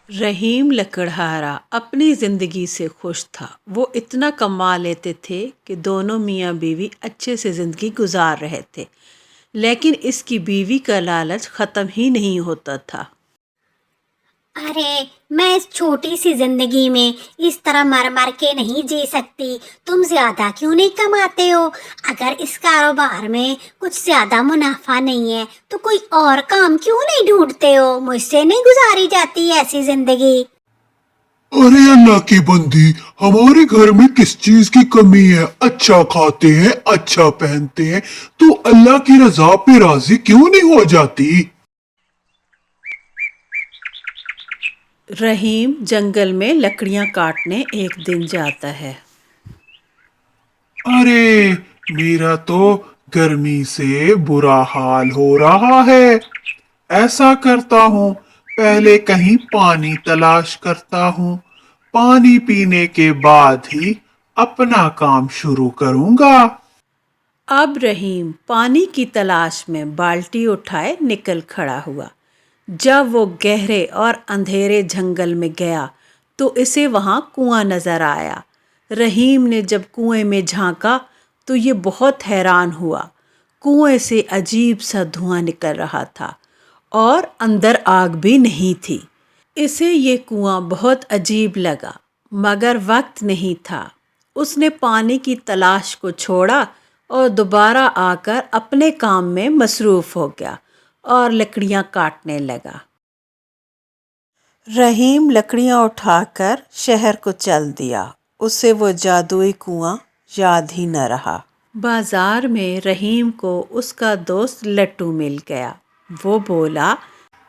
رحیم لکڑہارا اپنی زندگی سے خوش تھا۔ وہ اتنا کما لیتے تھے کہ دونوں میاں بیوی اچھے سے زندگی گزار رہے تھے، لیکن اس کی بیوی کا لالچ ختم ہی نہیں ہوتا تھا۔ ارے میں اس چھوٹی سی زندگی میں اس طرح مر مر کے نہیں جی سکتی۔ تم زیادہ کیوں نہیں کماتے ہو؟ اگر اس کاروبار میں کچھ زیادہ منافع نہیں ہے تو کوئی اور کام کیوں نہیں ڈھونڈتے ہو؟ مجھ سے نہیں گزاری جاتی ایسی زندگی۔ ارے اللہ کی بندی، ہمارے گھر میں کس چیز کی کمی ہے؟ اچھا کھاتے ہیں، اچھا پہنتے ہیں، تو اللہ کی رضا پہ راضی کیوں نہیں ہو جاتی؟ رحیم جنگل میں لکڑیاں کاٹنے ایک دن جاتا ہے۔ ارے میرا تو گرمی سے برا حال ہو رہا ہے۔ ایسا کرتا ہوں، پہلے کہیں پانی تلاش کرتا ہوں، پانی پینے کے بعد ہی اپنا کام شروع کروں گا۔ اب رحیم پانی کی تلاش میں بالٹی اٹھائے نکل کھڑا ہوا۔ جب وہ گہرے اور اندھیرے جنگل میں گیا تو اسے وہاں کنواں نظر آیا۔ رحیم نے جب کنویں میں جھانکا تو یہ بہت حیران ہوا۔ کنویں سے عجیب سا دھواں نکل رہا تھا اور اندر آگ بھی نہیں تھی۔ اسے یہ کنواں بہت عجیب لگا، مگر وقت نہیں تھا۔ اس نے پانی کی تلاش کو چھوڑا اور دوبارہ آ کر اپنے کام میں مصروف ہو گیا اور لکڑیاں کاٹنے لگا۔ رحیم لکڑیاں اٹھا کر شہر کو چل دیا۔ اسے وہ جادوئی کنواں یاد ہی نہ رہا۔ بازار میں رحیم کو اس کا دوست لٹو مل گیا۔ وہ بولا،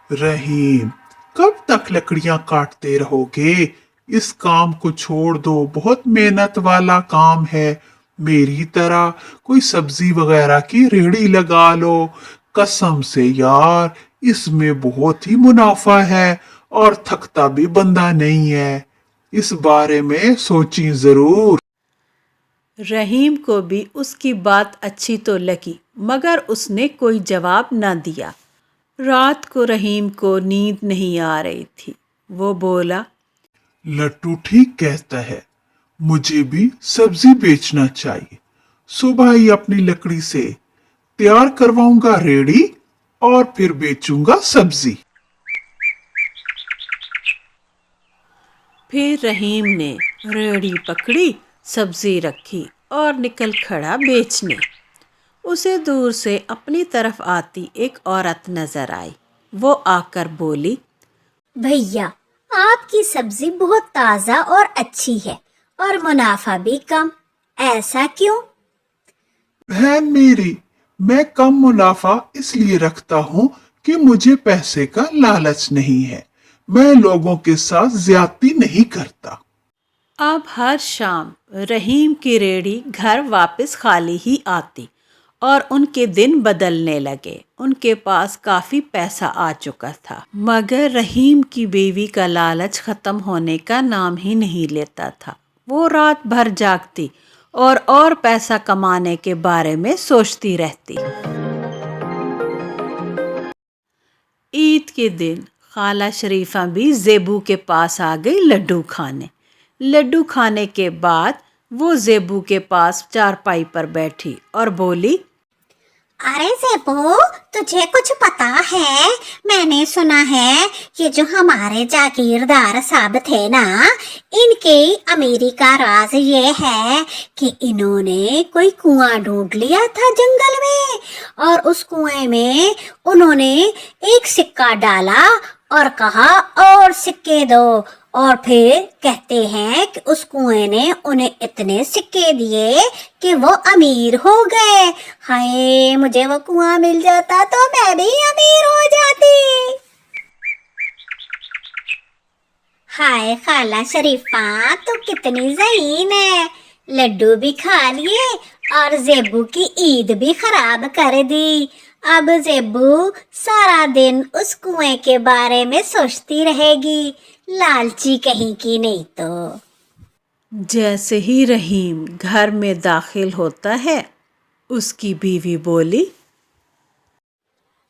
رحیم، کب تک لکڑیاں کاٹتے رہو گے؟ اس کام کو چھوڑ دو، بہت محنت والا کام ہے۔ میری طرح کوئی سبزی وغیرہ کی ریڑھی لگا لو۔ قسم سے یار، اس میں بہت ہی منافع ہے اور تھکتا بھی بندہ نہیں ہے۔ اس بارے میں سوچیں ضرور۔ رحیم کو بھی اس کی بات اچھی تو لگی، مگر اس نے کوئی جواب نہ دیا۔ رات کو رحیم کو نیند نہیں آ رہی تھی۔ وہ بولا، لٹو ٹھیک کہتا ہے، مجھے بھی سبزی بیچنا چاہیے۔ صبح ہی اپنی لکڑی سے تیار کرواؤں گا ریڑھی اور پھر بیچوں گا سبزی۔ پھر رحیم نے ریڑھی پکڑی، سبزی رکھی اور نکل کھڑا بیچنے۔ اسے دور سے اپنی طرف آتی ایک عورت نظر آئی۔ وہ آ کر بولی، بھیا، آپ کی سبزی بہت تازہ اور اچھی ہے اور منافع بھی کم، ایسا کیوں؟ بہن میری، میں کم منافع اس لیے رکھتا ہوں کہ مجھے پیسے کا لالچ نہیں ہے۔ میں لوگوں کے ساتھ زیادتی نہیں کرتا۔ اب ہر شام رحیم کی ریڑھی گھر واپس خالی ہی آتی اور ان کے دن بدلنے لگے۔ ان کے پاس کافی پیسہ آ چکا تھا، مگر رحیم کی بیوی کا لالچ ختم ہونے کا نام ہی نہیں لیتا تھا۔ وہ رات بھر جاگتی اور پیسہ کمانے کے بارے میں سوچتی رہتی۔ عید کے دن خالہ شریفہ بھی زیبو کے پاس آ گئی لڈو کھانے۔ لڈو کھانے کے بعد وہ زیبو کے پاس چارپائی پر بیٹھی اور بولی، ارے زیبو، تجھے کچھ پتا ہے؟ میں نے سنا ہے کہ جو ہمارے جاگیردار صاحب تھے نا، ان کے امیری کا راز یہ ہے کہ انہوں نے کوئی کنواں ڈھونڈ لیا تھا جنگل میں، اور اس کنویں میں انہوں نے ایک سکہ ڈالا اور کہا اور سکے دو، اور پھر کہتے ہیں کہ اس کنویں نے انہیں اتنے سکے دیے کہ وہ امیر ہو گئے۔ ہائے، مجھے وہ کنواں مل جاتا تو میں بھی امیر ہو جاتی۔ ہائے خالہ شریفہ، تو کتنی ذہین ہے، لڈو بھی کھا لیے اور زیبو کی عید بھی خراب کر دی۔ اب زیبو سارا دن اس کنویں کے بارے میں سوچتی رہے گی، لالچی کہیں کی نہیں تو۔ جیسے ہی رحیم گھر میں داخل ہوتا ہے، اس کی بیوی بولی،